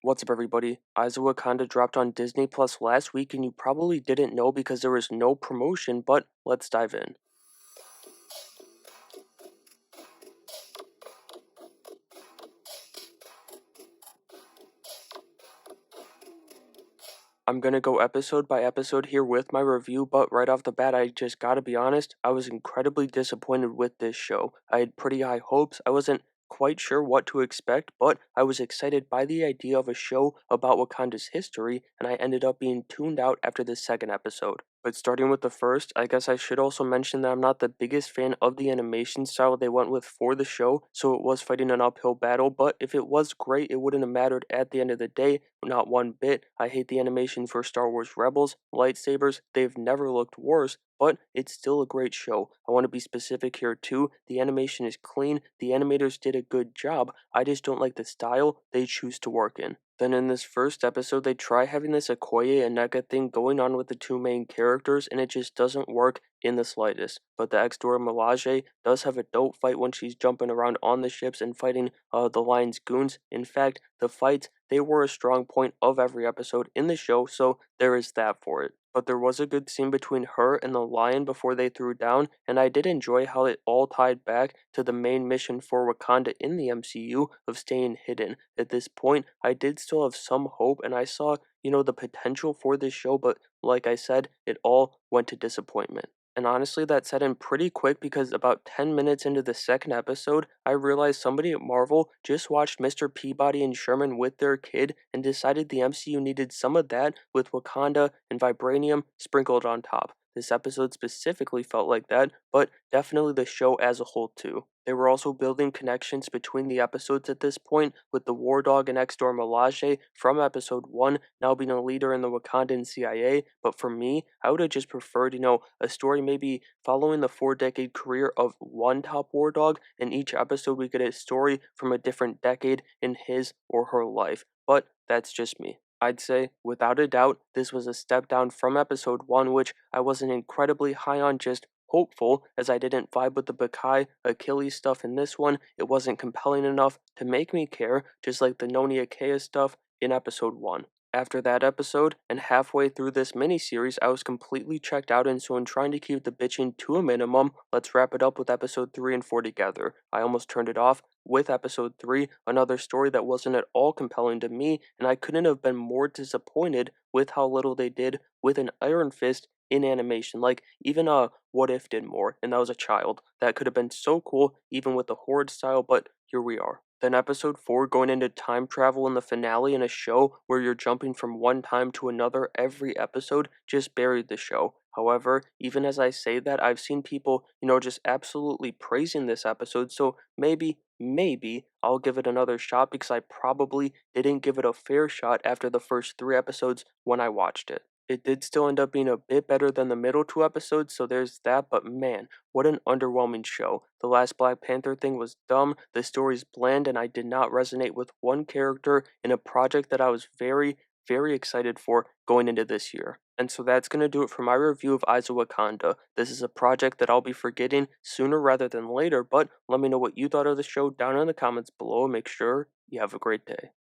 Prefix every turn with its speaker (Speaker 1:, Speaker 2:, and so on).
Speaker 1: What's up, everybody? Eyes of Wakanda dropped on Disney Plus last week, and you probably didn't know because there was no promotion, but let's dive in. I'm gonna go episode by episode here with my review, but right off the bat, I just gotta be honest, I was incredibly disappointed with this show. I had pretty high hopes. I wasn't quite sure what to expect, but I was excited by the idea of a show about Wakanda's history, and I ended up being tuned out after the second episode. But starting with the first, I guess I should also mention that I'm not the biggest fan of the animation style they went with for the show, so it was fighting an uphill battle, but if it was great, it wouldn't have mattered at the end of the day, not one bit. I hate the animation for Star Wars Rebels, lightsabers, they've never looked worse, but it's still a great show. I want to be specific here too. The animation is clean, the animators did a good job. I just don't like the style they choose to work in. Then in this first episode, they try having this Okoye and Nneka thing going on with the two main characters, and it just doesn't work in the slightest. But the ex-Dora Milaje does have a dope fight when she's jumping around on the ships and fighting the Lion's goons. In fact, the fights, they were a strong point of every episode in the show, so there is that for it. But there was a good scene between her and the lion before they threw down, and I did enjoy how it all tied back to the main mission for Wakanda in the MCU of staying hidden. At this point, I did still have some hope, and I saw, the potential for this show, but like I said, it all went to disappointment. And honestly, that set in pretty quick because about 10 minutes into the second episode, I realized somebody at Marvel just watched Mr. Peabody and Sherman with their kid and decided the MCU needed some of that with Wakanda and Vibranium sprinkled on top. This episode specifically felt like that, but definitely the show as a whole too. They were also building connections between the episodes at this point, with the War Dog and Extor Milaje from episode 1 now being a leader in the Wakandan CIA, but for me, I would have just preferred, a story maybe following the 4 decade career of one top war dog, and each episode we get a story from a different decade in his or her life. But that's just me. I'd say, without a doubt, this was a step down from episode 1, which I wasn't incredibly high on, just hopeful, as I didn't vibe with the Bakai Achilles stuff in this one. It wasn't compelling enough to make me care, just like the Noni Akea stuff in episode 1. After that episode, and halfway through this miniseries, I was completely checked out, and so in trying to keep the bitching to a minimum, let's wrap it up with episode 3 and 4 together. I almost turned it off with episode 3, another story that wasn't at all compelling to me, and I couldn't have been more disappointed with how little they did with an Iron Fist in animation. Like, even What If did more, and that was a child. That could have been so cool, even with the horde style, but here we are. Then episode 4 going into time travel in the finale in a show where you're jumping from one time to another every episode just buried the show. However, even as I say that, I've seen people, just absolutely praising this episode, so maybe I'll give it another shot because I probably didn't give it a fair shot after the first 3 episodes when I watched it. It did still end up being a bit better than the middle 2 episodes, so there's that, but man, what an underwhelming show. The last Black Panther thing was dumb, the story's bland, and I did not resonate with one character in a project that I was very excited for going into this year. And so that's going to do it for my review of Eyes of Wakanda. This is a project that I'll be forgetting sooner rather than later, but let me know what you thought of the show down in the comments below, and make sure you have a great day.